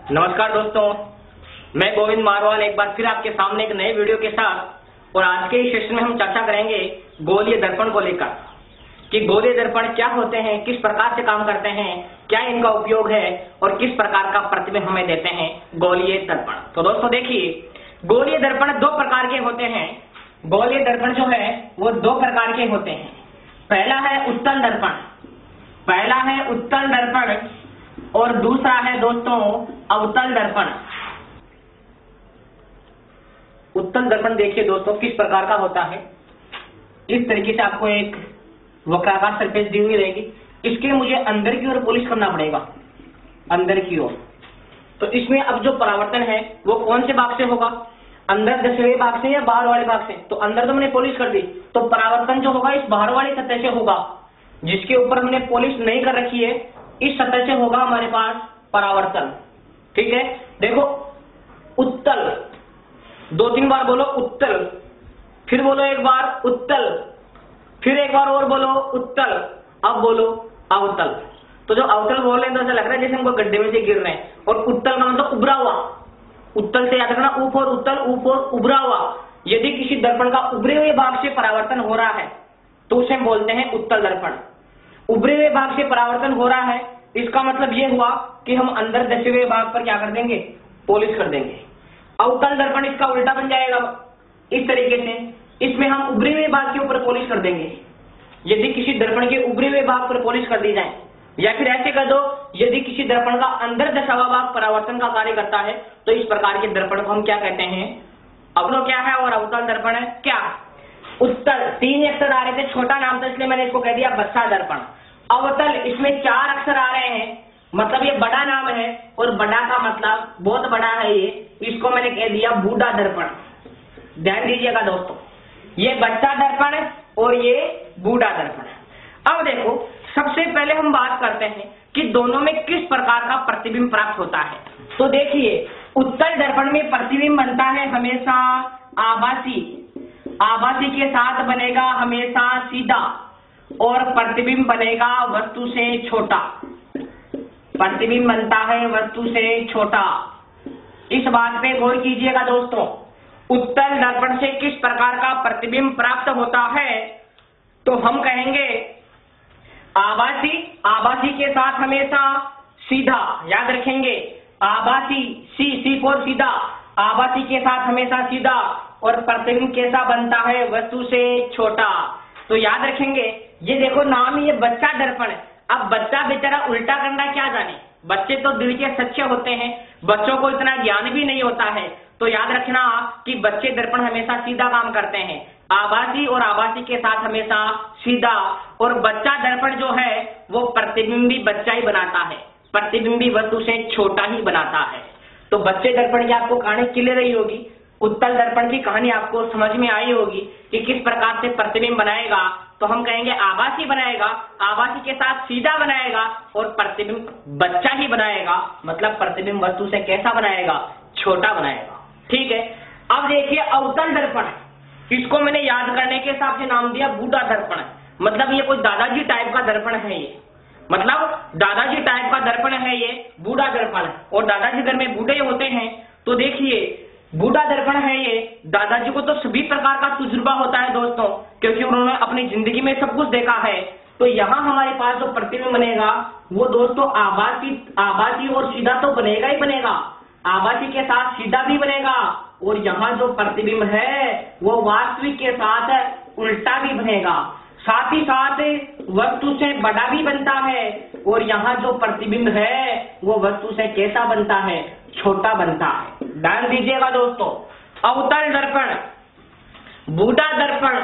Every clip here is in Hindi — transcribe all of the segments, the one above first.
नमस्कार दोस्तों, मैं गोविंद मारवाल एक बार फिर आपके सामने एक नए वीडियो के साथ। और आज के इस सेशन में हम चर्चा करेंगे गोलीय दर्पण को लेकर कि गोलीय दर्पण क्या होते हैं, किस प्रकार से काम करते हैं, क्या इनका उपयोग है और किस प्रकार का प्रतिबिंब हमें देते हैं गोलीय दर्पण। तो दोस्तों देखिए, गोलीय दर्पण दो प्रकार के होते हैं। गोलीय दर्पण जो है वो दो प्रकार के होते हैं। पहला है उत्तल दर्पण, और दूसरा है दोस्तों अवतल दर्पण। उत्तल दर्पण देखिए दोस्तों किस प्रकार का होता है। इस तरीके से आपको एक वक्राकार सरफेस दी हुई रहेगी। इसके मुझे अंदर की ओर पॉलिश करना पड़ेगा, अंदर की ओर। तो इसमें अब जो परावर्तन है वो कौन से भाग से होगा, अंदर दसे हुए भाग से या बाहर वाले भाग से। तो अंदर तो मैंने पॉलिश कर दी, तो परावर्तन जो होगा इस बाहर वाली सतह से होगा। जिसके ऊपर हमने पॉलिश नहीं कर रखी है इस सतह से होगा हमारे पास परावर्तन। ठीक है, देखो उत्तल, दो तीन बार बोलो उत्तल, फिर बोलो एक बार उत्तल, फिर एक बार और बोलो उत्तल, अब बोलो अवतल। तो जो अवतल बोल रहे हैं तो ऐसा लग रहा है जैसे हमको गड्ढे में से गिर रहे हैं। और उत्तल का मतलब उभरा हुआ। उत्तल से याद रखना, ऊप और उत्तल, ऊप और उभरा हुआ। यदि किसी दर्पण का उभरे हुए भाग से परावर्तन हो रहा है तो उसे बोलते हैं उत्तल दर्पण। उभरे हुए भाग से परावर्तन हो रहा है, इसका मतलब यह हुआ कि हम अंदर दसे हुए भाग पर क्या कर देंगे, पॉलिश कर देंगे। अवतल दर्पण इसका उल्टा बन जाएगा इस तरीके से। इसमें हम उभरे हुए भाग के ऊपर पॉलिश कर देंगे। यदि किसी दर्पण के उभरे हुए भाग पर पॉलिश कर दी जाए, या फिर ऐसे कर दो, यदि किसी दर्पण का अंदर दसा हुआ भाग परावर्तन का कार्य करता है तो इस प्रकार के दर्पण को हम क्या कहते हैं, अवलो क्या है और अवतल दर्पण है क्या। उत्तल तीन अक्षर आ रहे थे, छोटा नाम था इसलिए मैंने इसको कह दिया बच्चा दर्पण। अवतल इसमें चार अक्षर आ रहे हैं, मतलब ये बड़ा नाम है, और बड़ा का मतलब बहुत बड़ा है ये, इसको मैंने कह दिया बूढ़ा दर्पण। ध्यान दीजिएगा दोस्तों, ये बच्चा दर्पण और ये बूढ़ा दर्पण। अब देखो, सबसे पहले हम बात करते हैं कि दोनों में किस प्रकार का प्रतिबिंब प्राप्त होता है। तो देखिए, उत्तल दर्पण में प्रतिबिंब बनता है हमेशा आभासी, आभासी के साथ बनेगा हमेशा सीधा, और प्रतिबिंब बनेगा वस्तु से छोटा। प्रतिबिंब बनता है वस्तु से छोटा। इस बात पे गौर कीजिएगा दोस्तों। उत्तल दर्पण से किस प्रकार का प्रतिबिंब प्राप्त होता है, तो हम कहेंगे आभासी, आभासी के साथ हमेशा सीधा, याद रखेंगे आभासी, सी फॉर सीधा, आभासी के साथ हमेशा सीधा, और प्रतिबिंब कैसा बनता है, वस्तु से छोटा। तो याद रखेंगे, ये देखो नाम ये बच्चा दर्पण है। अब बच्चा बेचारा उल्टा करना क्या जाने, बच्चे तो दिल के सच्चे होते हैं, बच्चों को इतना ज्ञान भी नहीं होता है। तो याद रखना कि बच्चे दर्पण हमेशा सीधा काम करते हैं, आभासी और आभासी के साथ हमेशा सीधा। और बच्चा दर्पण जो है वो प्रतिबिंबी बच्चा ही बनाता है, प्रतिबिंबी वस्तु से छोटा ही बनाता है। तो बच्चे दर्पण की आपको कहानी क्लियर रही होगी। उत्तल दर्पण की कहानी आपको समझ में आई होगी कि किस प्रकार से प्रतिबिंब बनाएगा। तो हम कहेंगे आभासी बनाएगा, आभासी के साथ सीधा बनाएगा, और प्रतिबिंब बच्चा ही बनाएगा, मतलब प्रतिबिंब वस्तु से कैसा बनाएगा, छोटा बनाएगा। ठीक है, अब देखिए अवतल दर्पण, इसको मैंने याद करने के हिसाब से नाम दिया बूढ़ा दर्पण। मतलब ये कोई दादाजी टाइप का दर्पण है, ये मतलब दादाजी टाइप का दर्पण है, ये बूढ़ा दर्पण। और दादाजी घर में बूढ़े होते हैं, तो देखिए बूढ़ा दर्पण है ये। दादाजी को तो सभी प्रकार का तजुर्बा होता है दोस्तों, क्योंकि उन्होंने अपनी जिंदगी में सब कुछ देखा है। तो यहाँ हमारे पास जो प्रतिबिंब बनेगा वो दोस्तों आभासी और सीधा तो बनेगा ही बनेगा, आभासी के साथ सीधा भी बनेगा, और यहाँ जो प्रतिबिंब है वो वास्तविक के साथ उल्टा भी बनेगा। साथ ही साथ वस्तु से बड़ा भी बनता है, और यहाँ जो प्रतिबिंब है वो वस्तु से कैसा बनता है, छोटा बनता है। ध्यान दीजिएगा दोस्तों, अवतल दर्पण, बूढ़ा दर्पण।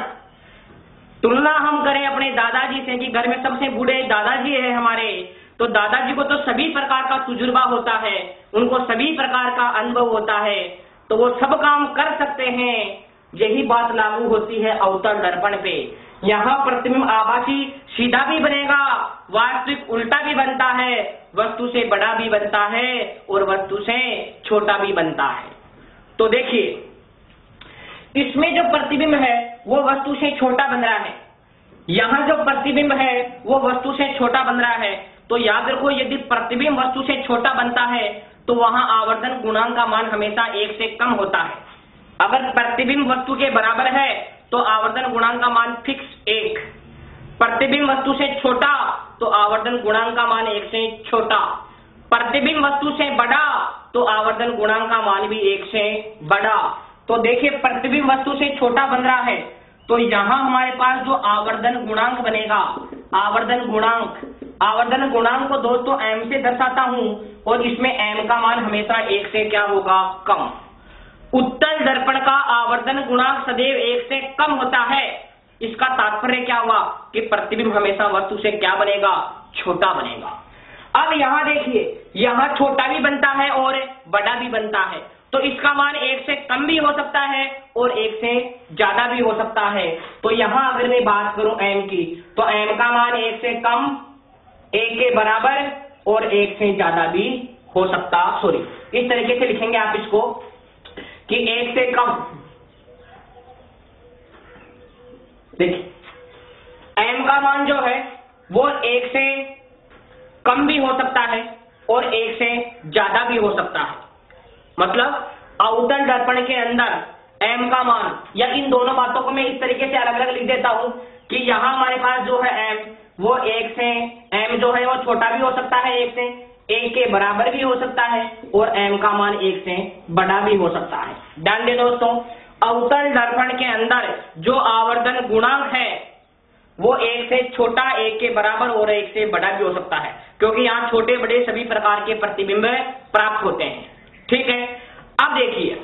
तुलना हम करें अपने दादाजी से कि घर में सबसे बूढ़े दादाजी है हमारे, तो दादाजी को तो सभी प्रकार का तजुर्बा होता है, उनको सभी प्रकार का अनुभव होता है, तो वो सब काम कर सकते हैं। यही बात लागू होती है अवतल दर्पण पे। यहाँ प्रतिबिंब आभासी सीधा भी बनेगा, वास्तविक उल्टा भी बनता है, वस्तु से बड़ा भी बनता है और वस्तु से छोटा भी बनता है। तो देखिए, इसमें जो प्रतिबिंब है वो वस्तु से छोटा बन रहा है, यहाँ जो प्रतिबिंब है वो वस्तु से छोटा बन रहा है। तो याद रखो, यदि प्रतिबिंब वस्तु से छोटा बनता है तो वहां आवर्धन गुणांक का मान हमेशा 1 से कम होता है। अगर प्रतिबिंब वस्तु के बराबर है तो आवर्धन गुणांक का मान फिक्स 1, प्रतिबिंब वस्तु से छोटा तो आवर्धन गुणांक का मान 1 से छोटा, प्रतिबिंब वस्तु से बड़ा तो आवर्धन गुणांक का मान भी 1 से बड़ा। तो देखिए प्रतिबिंब वस्तु से छोटा बन रहा है, तो यहां हमारे पास जो आवर्धन गुणांक बनेगा, आवर्धन गुणांक को दोस्तों m से दर्शाता हूं और इसमें m का मान हमेशा 1 से क्या होगा, कम। उत्तल दर्पण का आवर्धन गुणांक सदैव 1 से कम होता है। इसका तात्पर्य क्या हुआ कि प्रतिबिंब हमेशा वस्तु से क्या बनेगा, छोटा बनेगा। अब यहां देखिए, यहां छोटा भी बनता है और बड़ा भी बनता है, तो इसका मान 1 से कम भी हो सकता है और 1 से ज्यादा भी हो सकता है। तो यहां अगर मैं बात करूं m की, तो m का मान 1 से कम, 1 के बराबर और 1 से ज्यादा भी हो सकता, इस तरीके से लिखेंगे आप इसको कि 1 से कम, देखिए m का मान जो है वो 1 से कम भी हो सकता है और 1 से ज्यादा भी हो सकता है। मतलब अवतल दर्पण के अंदर m का मान, या इन दोनों बातों को मैं इस तरीके से अलग अलग लिख देता हूं कि यहां हमारे पास जो है m वो 1 से, m जो है वो छोटा भी हो सकता है 1 से, 1 के बराबर भी हो सकता है और m का मान 1 से बड़ा भी हो सकता है। ध्यान दें दोस्तों, अवतल दर्पण के अंदर जो आवर्धन गुणांक है वो 1 से छोटा, 1 के बराबर और 1 से बड़ा भी हो सकता है, क्योंकि यहाँ छोटे बड़े सभी प्रकार के प्रतिबिंब प्राप्त होते हैं। ठीक है, अब देखिए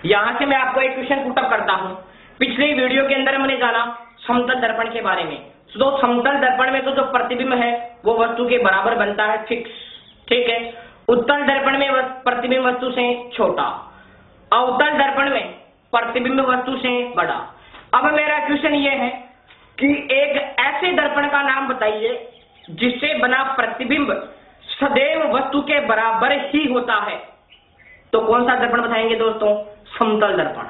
यहां से मैं आपको एक क्वेश्चन पुटअप करता हूं। पिछले वीडियो के अंदर हमने जाना समतल दर्पण के बारे में। तो समतल दर्पण में तो जो प्रतिबिंब है वो वस्तु के बराबर बनता है, फिक्स। ठीक है, उत्तल दर्पण में प्रतिबिंब वस्तु से छोटा, अवतल दर्पण में प्रतिबिंब वस्तु से बड़ा। अब मेरा क्वेश्चन ये है कि एक ऐसे दर्पण का नाम बताइए जिससे बना प्रतिबिंब सदैव वस्तु के बराबर ही होता है। तो कौन सा दर्पण बताएंगे दोस्तों, समतल दर्पण,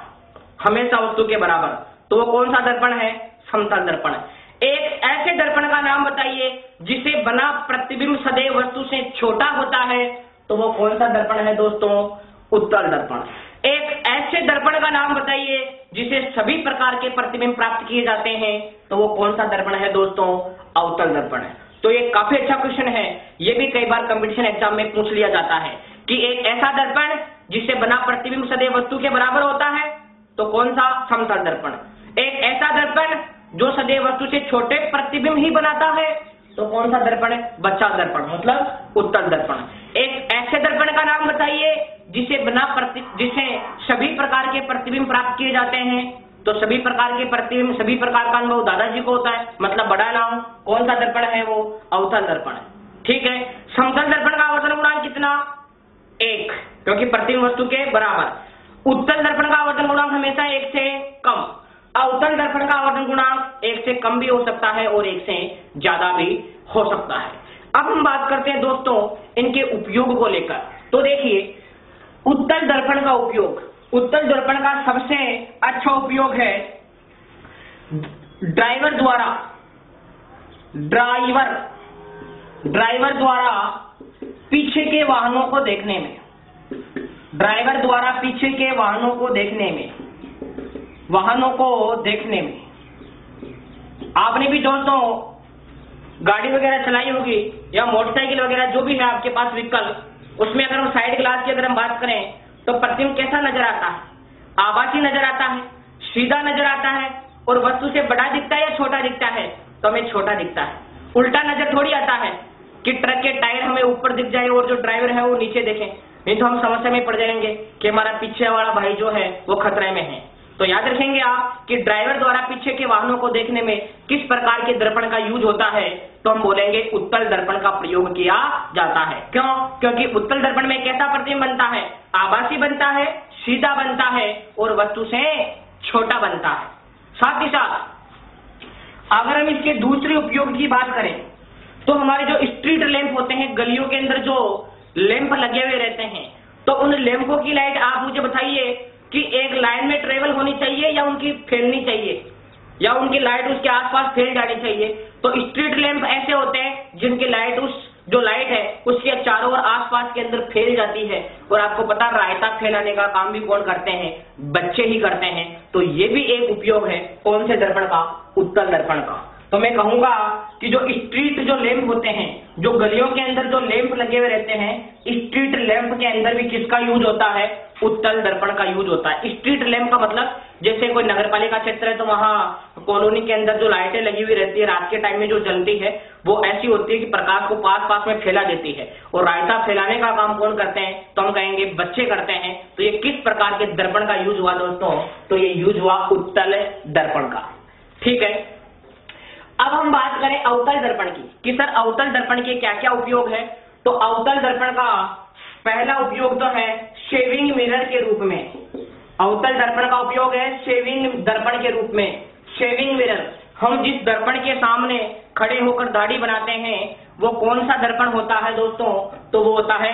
हमेशा वस्तु के बराबर। तो वो कौन सा दर्पण है, समतल दर्पण। एक ऐसे दर्पण का नाम बताइए जिसे बना प्रतिबिंब सदैव वस्तु से छोटा होता है। तो वो कौन सा दर्पण है दोस्तों, उत्तल दर्पण। एक ऐसे दर्पण का नाम बताइए जिसे सभी प्रकार के प्रतिबिंब प्राप्त किए जाते हैं। तो वो कौन सा दर्पण है दोस्तों, अवतल दर्पण है। तो ये काफी अच्छा क्वेश्चन है, ये भी कई बार कंपटीशन एग्जाम में पूछ लिया जाता है कि एक ऐसा दर्पण जिससे बना प्रतिबिंब सदैव वस्तु के बराबर होता है। तो कौन सा, समतल दर्पण। एक ऐसा दर्पण जो सदैव वस्तु से छोटे प्रतिबिंब ही बनाता है। तो कौन सा दर्पण है, बच्चा दर्पण, मतलब उत्तल दर्पण। एक ऐसे दर्पण का नाम बताइए जिसे सभी प्रकार के प्रतिबिंब प्राप्त किए जाते हैं। तो सभी प्रकार के प्रतिबिंब, सभी प्रकार का अनुभव दादाजी को होता है, मतलब बड़ा नाम। कौन सा दर्पण है वो, अवतल दर्पण। ठीक है, समतल दर्पण का आवर्धन गुणांक कितना, 1, क्योंकि प्रतिबिंब वस्तु के बराबर। उत्तल दर्पण का आवर्धन गुणांक हमेशा 1 से कम, अवतल दर्पण का आवर्धन गुणांक 1 से कम भी हो सकता है और 1 से ज्यादा भी हो सकता है। अब हम बात करते हैं दोस्तों इनके उपयोग को लेकर। तो देखिए उत्तल दर्पण का उपयोग, उत्तल दर्पण का सबसे अच्छा उपयोग है ड्राइवर द्वारा पीछे के वाहनों को देखने में, ड्राइवर द्वारा पीछे के वाहनों को देखने में। आपने भी दोस्तों गाड़ी वगैरह चलाई होगी या मोटरसाइकिल वगैरह जो भी है आपके पास व्हीकल, उसमें अगर हम साइड ग्लास की अगर हम बात करें तो प्रतिबिंब कैसा नजर आता है, आभासी नजर आता है, सीधा नजर आता है और वस्तु से बड़ा दिखता है या छोटा दिखता है, तो हमें छोटा दिखता है। उल्टा नजर थोड़ी आता है कि ट्रक के टायर हमें ऊपर दिख जाए और जो ड्राइवर है वो नीचे देखे, नहीं तो हम समस्या में पड़ जाएंगे कि हमारा पीछे वाला भाई जो है वो खतरे में है। तो याद रखेंगे आप कि ड्राइवर द्वारा पीछे के वाहनों को देखने में किस प्रकार के दर्पण का यूज होता है, तो हम बोलेंगे उत्तल दर्पण का प्रयोग किया जाता है। क्यों, क्योंकि उत्तल दर्पण में कैसा प्रतिबिंब बनता है, आभासी बनता है, सीधा बनता है और वस्तु से छोटा बनता है। साथ ही साथ अगर हम इसके दूसरे उपयोग की बात करें तो हमारे जो स्ट्रीट लैंप होते हैं, गलियों के अंदर जो लैंप लगे हुए रहते हैं, तो उन लैंपों की लाइट आप मुझे बताइए कि एक लाइन में ट्रेवल होनी चाहिए या उनकी फैलनी चाहिए, या उनकी लाइट उसके आसपास फैल जानी चाहिए। तो स्ट्रीट लैंप ऐसे होते हैं जिनकी लाइट उस जो लाइट है उसके चारों ओर आसपास के अंदर फैल जाती है। और आपको पता रायता फैलाने का काम भी कौन करते हैं? बच्चे ही करते हैं। तो ये भी एक उपयोग है कौन से दर्पण का? उत्तल दर्पण का। तो मैं कहूंगा कि जो स्ट्रीट जो लैंप होते हैं, जो गलियों के अंदर जो लैंप लगे हुए रहते हैं, स्ट्रीट लैंप के अंदर भी किसका यूज होता है? उत्तल दर्पण का यूज होता है। स्ट्रीट लैंप का मतलब जैसे कोई नगरपालिका क्षेत्र है तो वहां कॉलोनी के अंदर जो लाइटें लगी हुई रहती है रात के टाइम में जो जलती है वो ऐसी होती है कि प्रकाश को पास पास में फैला देती है। और रायता फैलाने का काम कौन करते हैं? तो हम कहेंगे बच्चे करते हैं। तो ये किस प्रकार के दर्पण का यूज हुआ दोस्तों? तो ये यूज हुआ उत्तल दर्पण का। ठीक है, अब हम बात करें अवतल दर्पण की कि सर अवतल दर्पण के क्या क्या उपयोग है। तो अवतल दर्पण का पहला उपयोग तो है शेविंग मिरर के रूप में। अवतल दर्पण का उपयोग है शेविंग दर्पण के रूप में। शेविंग मिरर, हम जिस दर्पण के सामने खड़े होकर दाढ़ी बनाते हैं वो कौन सा दर्पण होता है दोस्तों? तो वो होता है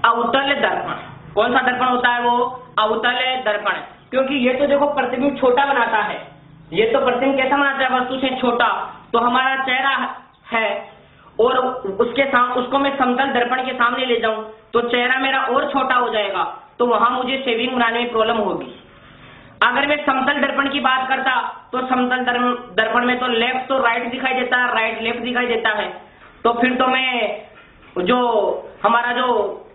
अवतल दर्पण। कौन सा दर्पण होता है? वो अवतल दर्पण। क्योंकि ये तो देखो प्रतिबिंब छोटा बनाता है। ये तो प्रतिबिंब कैसा बनाता है? वस्तु से छोटा। तो हमारा चेहरा है और उसको मैं समतल दर्पण के सामने ले जाऊं तो चेहरा मेरा और छोटा हो जाएगा। तो वहां मुझे शेविंग बनाने में प्रॉब्लम होगी। अगर मैं समतल दर्पण की बात करता तो समतल दर्पण में तो लेफ्ट तो राइट दिखाई देता है, राइट लेफ्ट दिखाई देता है। तो फिर तो मैं जो हमारा जो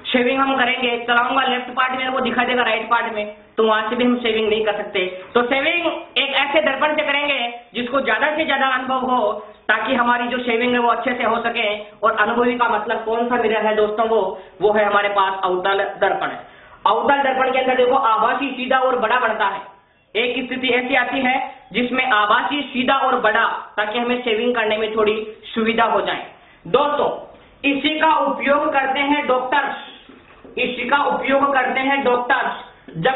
शेविंग हम करेंगे चलाऊंगा लेफ्ट पार्ट में, वो दिखाई देगा राइट पार्ट में। तो वहां से भी हम शेविंग नहीं कर सकते। तो शेविंग एक ऐसे दर्पण से करेंगे जिसको ज्यादा से ज्यादा अनुभव हो, ताकि हमारी जो शेविंग है वो अच्छे से हो सके। और अनुभवी का मतलब कौन सा मिरर है दोस्तों? वो है हमारे पास अवतल दर्पण। अवतल दर्पण के अंदर देखो आभासी सीधा और बड़ा बनता है। एक स्थिति ऐसी आती है जिसमें आभासी सीधा और बड़ा, ताकि हमें शेविंग करने में थोड़ी सुविधा हो जाए। दोस्तों इसी का उपयोग करते हैं डॉक्टर्स। इसी का उपयोग करते हैं डॉक्टर्स जब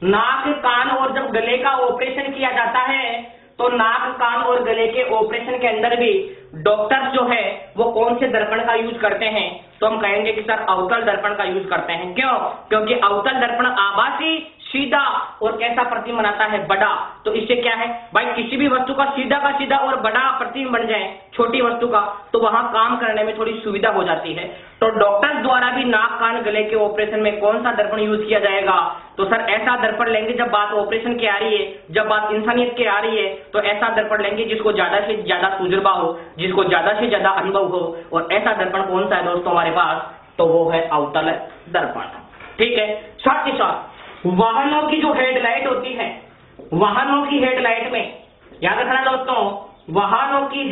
नाक कान और जब गले का ऑपरेशन किया जाता है। तो नाक कान और गले के ऑपरेशन के अंदर भी डॉक्टर्स जो है वो कौन से दर्पण का यूज करते हैं? तो हम कहेंगे कि सर अवतल दर्पण का यूज करते हैं। क्यों? क्योंकि अवतल दर्पण आभासी सीधा और कैसा प्रतिबिंब बनाता है? बड़ा। तो इससे क्या है भाई, किसी भी वस्तु का सीधा और बड़ा प्रतिबिंब बन जाए छोटी वस्तु का, तो वहां काम करने में थोड़ी सुविधा हो जाती है। तो डॉक्टर्स द्वारा भी नाक कान गले के ऑपरेशन में कौन सा दर्पण यूज किया जाएगा? तो सर ऐसा दर्पण लेंगे जब बात ऑपरेशन की आ रही है, जब बात इंसानियत की आ रही है, तो ऐसा दर्पण लेंगे जिसको ज्यादा से ज्यादा तजुर्बा हो, जिसको ज्यादा से ज्यादा अनुभव हो। और ऐसा दर्पण कौन सा है दोस्तों हमारे पास? तो वो है अवतल दर्पण। ठीक है, साथ ही साथ वाहनों की जो हेडलाइट होती है, वाहनों की हेडलाइट में याद रखना दोस्तों, वाहनों की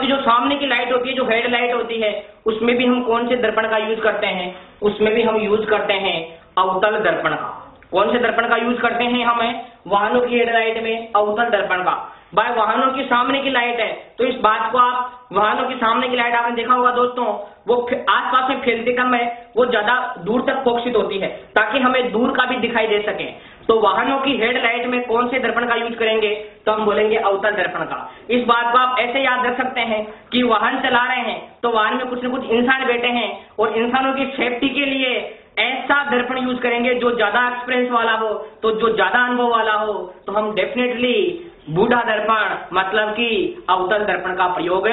जो सामने की लाइट होती है, जो हेडलाइट होती है, उसमें भी हम कौन से दर्पण का यूज करते हैं? उसमें भी हम यूज करते हैं अवतल दर्पण का। कौन से दर्पण का यूज करते हैं हमें? वाहनों की हेडलाइट में अवतल दर्पण का। भाई वाहनों की सामने की लाइट है तो इस बात को आप, वाहनों की सामने की लाइट आपने देखा होगा दोस्तों, वो आसपास में फैलती कम है, वो ज्यादा दूर तक फोकसित होती है ताकि हमें दूर का भी दिखाई दे सके। तो वाहनों की हेडलाइट में कौन से दर्पण का यूज करेंगे? तो हम बोलेंगे अवतल दर्पण का। इस बात को आप ऐसे याद रख सकते हैं कि वाहन चला रहे हैं तो वाहन में कुछ न कुछ इंसान बैठे हैं और इंसानों की सेफ्टी के लिए ऐसा दर्पण यूज करेंगे जो ज्यादा एक्सपीरियंस वाला हो, तो जो ज्यादा अनुभव वाला हो, तो हम डेफिनेटली बूढ़ा दर्पण मतलब कि अवतल दर्पण का प्रयोग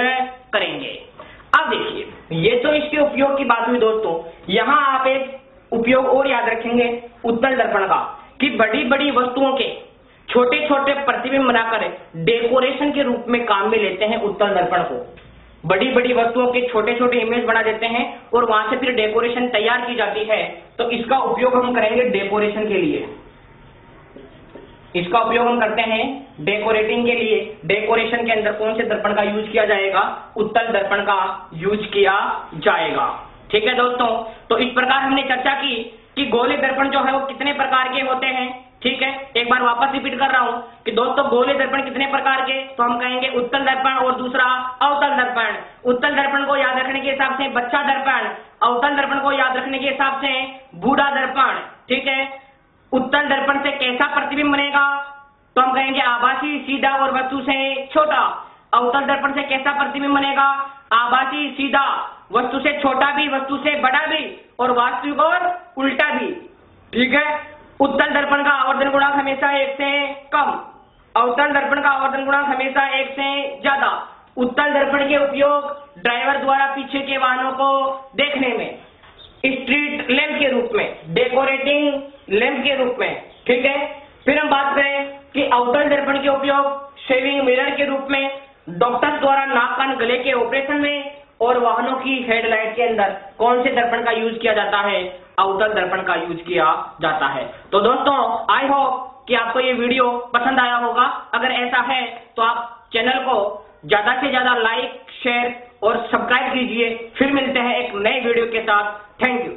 करेंगे। अब देखिए ये तो इसके उपयोग की बात हुई दोस्तों। यहां आप एक उपयोग और याद रखेंगे उत्तल दर्पण का कि बड़ी बड़ी वस्तुओं के छोटे छोटे प्रतिबिंब बनाकर डेकोरेशन के रूप में काम में लेते हैं उत्तल दर्पण को। बड़ी बड़ी वस्तुओं के छोटे छोटे इमेज बना देते हैं और वहां से फिर डेकोरेशन तैयार की जाती है। तो इसका उपयोग हम करेंगे डेकोरेशन के लिए। इसका उपयोग हम करते हैं डेकोरेटिंग के लिए। डेकोरेशन के अंदर कौन से दर्पण का यूज किया जाएगा? उत्तल दर्पण का यूज किया जाएगा। ठीक है दोस्तों, तो इस प्रकार हमने चर्चा की कि गोले दर्पण जो है वो कितने प्रकार के होते हैं। ठीक है, एक बार वापस रिपीट कर रहा हूं कि दोस्तों गोले दर्पण कितने प्रकार के? तो हम कहेंगे उत्तल दर्पण और दूसरा अवतल दर्पण। उत्तल दर्पण को याद रखने के हिसाब से बच्चा दर्पण, अवतल दर्पण को याद रखने के हिसाब से बूढ़ा दर्पण। ठीक है, उत्तल दर्पण से कैसा प्रतिबिंब बनेगा? तो हम कहेंगे आभासी सीधा और वस्तु से छोटा। अवतल दर्पण से कैसा प्रतिबिंब बनेगा? आभासी सीधा, वस्तु से छोटा भी, वस्तु से बड़ा भी, और वास्तविक और उल्टा भी। ठीक है, उत्तल दर्पण का आवर्धन गुणांक हमेशा 1 से कम। अवतल दर्पण का आवर्धन गुणांक हमेशा 1 से ज्यादा। उत्तल दर्पण के उपयोग ड्राइवर द्वारा पीछे के वाहनों को देखने में, स्ट्रीट लैंप के रूप में, डेकोरेटिंग लैंप के रूप में, ठीक है। फिर हम बात करें कि अवतल दर्पण के उपयोग शेविंग मिरर के रूप में, डॉक्टर द्वारा नाक कान गले के ऑपरेशन में, और वाहनों की हेडलाइट के अंदर कौन से दर्पण का यूज किया जाता है? अवतल दर्पण का यूज किया जाता है। तो दोस्तों, आई होप कि आपको ये वीडियो पसंद आया होगा। अगर ऐसा है तो आप चैनल को ज्यादा से ज्यादा लाइक, शेयर और सब्सक्राइब कीजिए। फिर मिलते हैं एक नए वीडियो के साथ। Thank you.